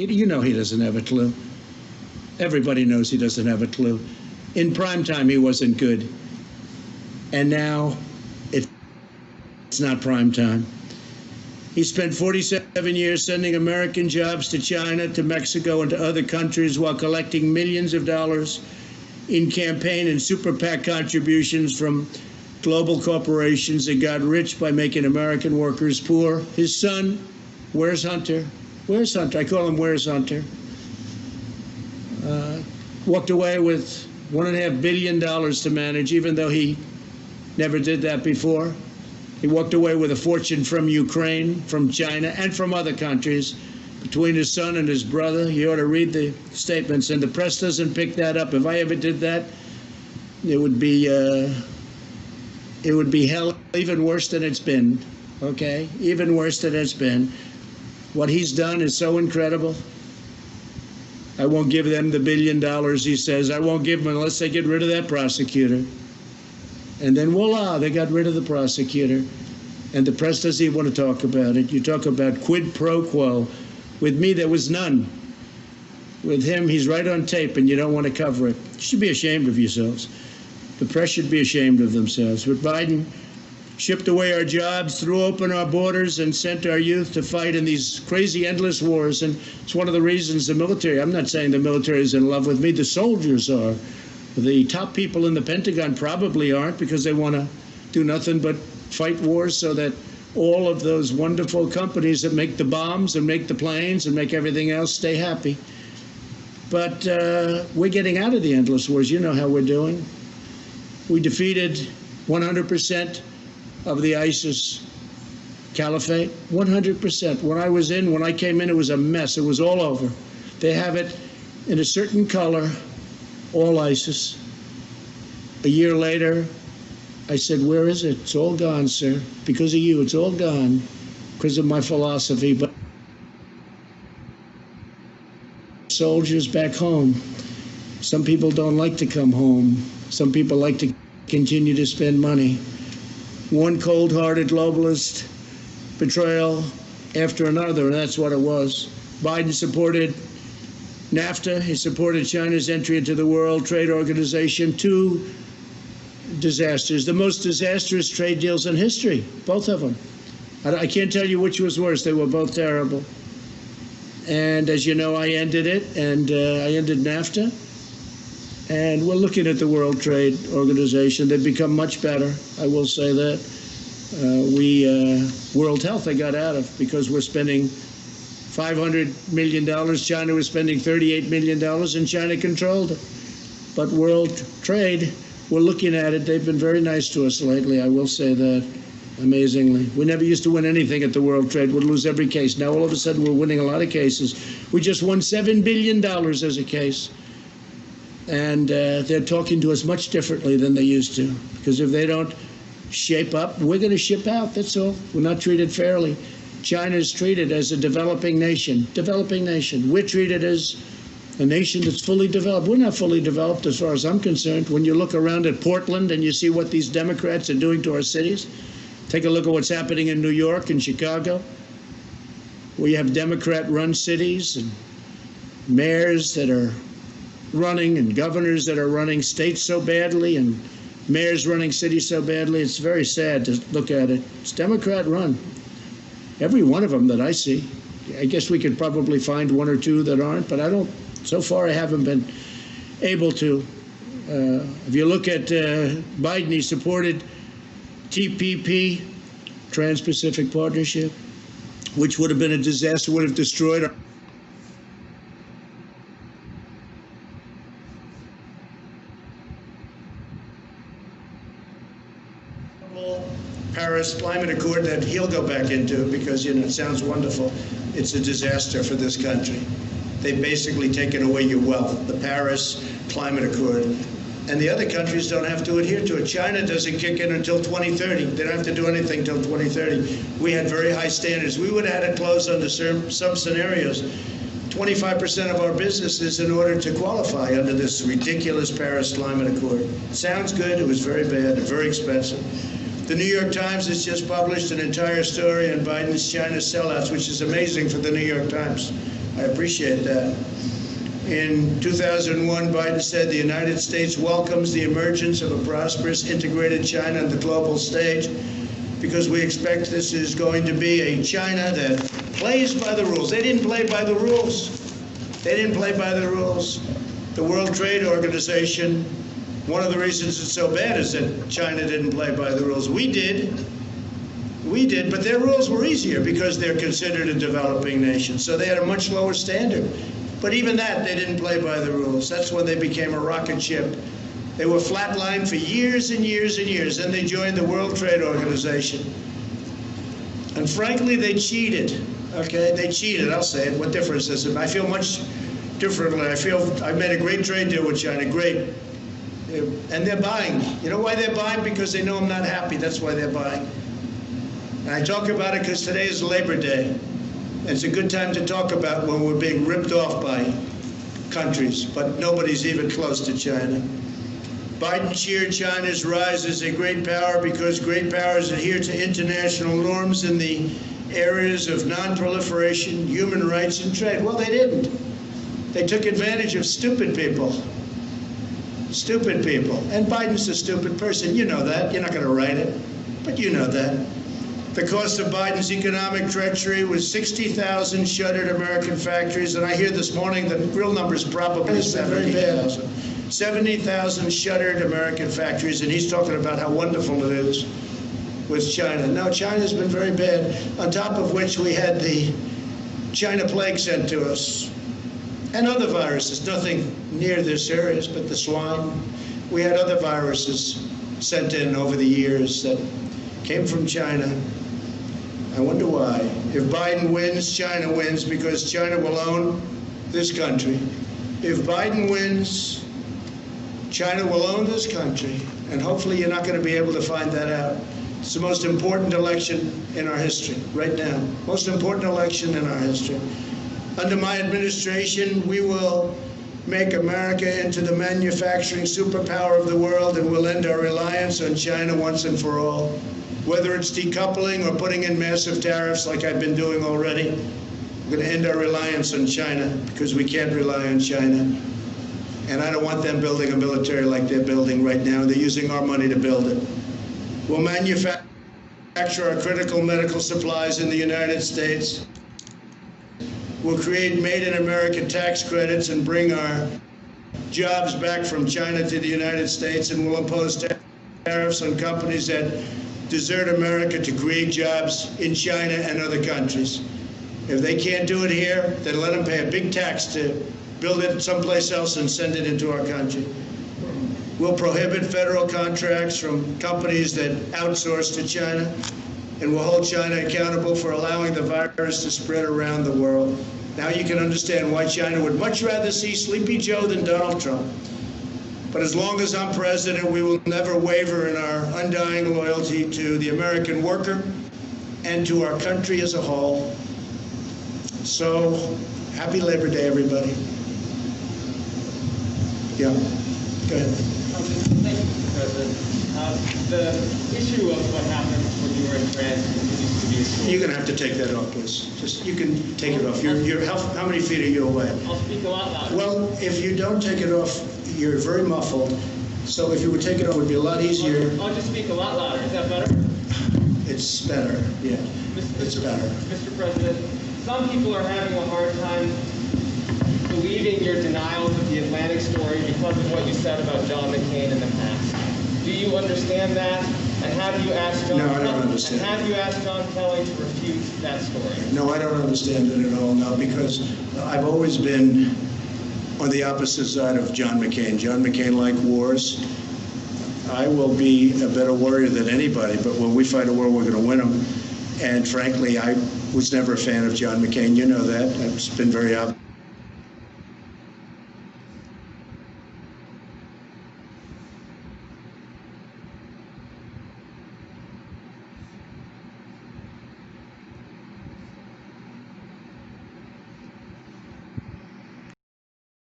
You know he doesn't have a clue. Everybody knows he doesn't have a clue. In prime time, he wasn't good. And now it's not prime time. He spent 47 years sending American jobs to China, to Mexico, and to other countries while collecting millions of dollars in campaign and super PAC contributions from global corporations that got rich by making American workers poor. His son, where's Hunter? Where's Hunter? I call him Where's Hunter. Walked away with $1.5 billion to manage, even though he never did that before. He walked away with a fortune from Ukraine, from China, and from other countries. Between his son and his brother, you ought to read the statements, and the press doesn't pick that up. If I ever did that, it would be hell, even worse than it's been, okay? Even worse than it's been. What he's done is so incredible. I won't give them the $1 billion, he says. I won't give them unless they get rid of that prosecutor. And then voila, they got rid of the prosecutor. And the press doesn't even want to talk about it. You talk about quid pro quo. With me, there was none. With him, he's right on tape, and you don't want to cover it. You should be ashamed of yourselves. The press should be ashamed of themselves. But Biden shipped away our jobs, threw open our borders, and sent our youth to fight in these crazy, endless wars. And it's one of the reasons the military, I'm not saying the military is in love with me, the soldiers are. The top people in the Pentagon probably aren't, because they want to do nothing but fight wars so that all of those wonderful companies that make the bombs and make the planes and make everything else stay happy. But we're getting out of the endless wars. You know how we're doing. We defeated 100% of the ISIS caliphate, 100%. When I came in, it was a mess. It was all over. They have it in a certain color, all ISIS. A year later, I said, where is it? It's all gone, sir. Because of you, it's all gone. Because of my philosophy. But soldiers back home. Some people don't like to come home. Some people like to continue to spend money. One cold-hearted globalist betrayal after another, and that's what it was. Biden supported NAFTA. He supported China's entry into the World Trade Organization. Two disasters, the most disastrous trade deals in history, both of them. I can't tell you which was worse. They were both terrible. And as you know, I ended it, and I ended NAFTA. And we're looking at the World Trade Organization. They've become much better, I will say that. World Health I got out of, because we're spending $500 million. China was spending $38 million, and China controlled it. But World Trade, we're looking at it. They've been very nice to us lately, I will say that, amazingly. We never used to win anything at the World Trade. We'd lose every case. Now all of a sudden we're winning a lot of cases. We just won $7 billion as a case. And they're talking to us much differently than they used to. Because if they don't shape up, we're going to ship out, that's all. We're not treated fairly. China is treated as a developing nation. Developing nation. We're treated as a nation that's fully developed. We're not fully developed as far as I'm concerned. When you look around at Portland and you see what these Democrats are doing to our cities, take a look at what's happening in New York and Chicago, where you have Democrat-run cities and mayors that are running and governors that are running states so badly and mayors running cities so badly. It's very sad to look at it. It's Democrat-run. Every one of them that I see. I guess we could probably find one or two that aren't, but so far I haven't been able to. If you look at Biden, he supported TPP, Trans-Pacific Partnership, which would have been a disaster, would have destroyed our Paris Climate Accord that he'll go back into because, you know, it sounds wonderful. It's a disaster for this country. They've basically taken away your wealth, the Paris Climate Accord. And the other countries don't have to adhere to it. China doesn't kick in until 2030. They don't have to do anything until 2030. We had very high standards. We would have had it closed under some scenarios. 25% of our businesses in order to qualify under this ridiculous Paris Climate Accord. Sounds good. It was very bad and very expensive. The New York Times has just published an entire story on Biden's China sellouts, which is amazing for the New York Times. I appreciate that. In 2001, Biden said the United States welcomes the emergence of a prosperous, integrated China on the global stage because we expect this is going to be a China that plays by the rules. They didn't play by the rules. They didn't play by the rules. The World Trade Organization, one of the reasons it's so bad is that China didn't play by the rules. We did, but their rules were easier because they're considered a developing nation. So they had a much lower standard. But even that, they didn't play by the rules. That's when they became a rocket ship. They were flatlined for years and years and years. Then they joined the World Trade Organization. And frankly, they cheated. Okay, they cheated, I'll say it. What difference does it make? I feel much differently. I feel I've made a great trade deal with China, great. And they're buying. You know why they're buying? Because they know I'm not happy. That's why they're buying. And I talk about it because today is Labor Day. It's a good time to talk about when we're being ripped off by countries, but nobody's even close to China. Biden cheered China's rise as a great power because great powers adhere to international norms in the areas of non-proliferation, human rights, and trade. Well, they didn't. They took advantage of stupid people. Stupid people. And Biden's a stupid person. You know that. You're not going to write it, but you know that. The cost of Biden's economic treachery was 60,000 shuttered American factories, and I hear this morning the real number is probably 70,000. 70,000 shuttered American factories, and he's talking about how wonderful it is with China. Now, China's been very bad, on top of which we had the China plague sent to us, and other viruses, nothing near this serious, but the swine. We had other viruses sent in over the years that came from China. I wonder why. If Biden wins, China wins because China will own this country. If Biden wins, China will own this country. And hopefully you're not going to be able to find that out. It's the most important election in our history right now. Most important election in our history. Under my administration, we will make America into the manufacturing superpower of the world, and we'll end our reliance on China once and for all. Whether it's decoupling or putting in massive tariffs like I've been doing already, we're going to end our reliance on China because we can't rely on China. And I don't want them building a military like they're building right now. They're using our money to build it. We'll manufacture our critical medical supplies in the United States. We'll create Made in America tax credits and bring our jobs back from China to the United States, and we'll impose tariffs on companies that desert America to create jobs in China and other countries. If they can't do it here, then let them pay a big tax to build it someplace else and send it into our country. We'll prohibit federal contracts from companies that outsource to China, and we'll hold China accountable for allowing the virus to spread around the world. Now you can understand why China would much rather see Sleepy Joe than Donald Trump. But as long as I'm president, we will never waver in our undying loyalty to the American worker and to our country as a whole. So, happy Labor Day, everybody. Yeah, go ahead. Thank you, Mr. President. The issue of what happened when you were in France continues to be a story. You're going to have to take that off, please. Just, you can take it off. How many feet are you away? I'll speak a lot louder. Well, if you don't take it off, you're very muffled. So if you would take it off, it would be a lot easier. I'll just speak a lot louder. Is that better? It's better, yeah. It's better. Mr. President, some people are having a hard time believing your denials of the Atlantic story because of what you said about John McCain in the past. Do you understand that? And have you asked John? No, I don't understand. And have you asked John Kelly to refute that story? No, I don't understand it at all, no, because I've always been on the opposite side of John McCain. John McCain liked wars. I will be a better warrior than anybody, but when we fight a war, we're going to win them. And frankly, I was never a fan of John McCain. You know that. It's been very obvious.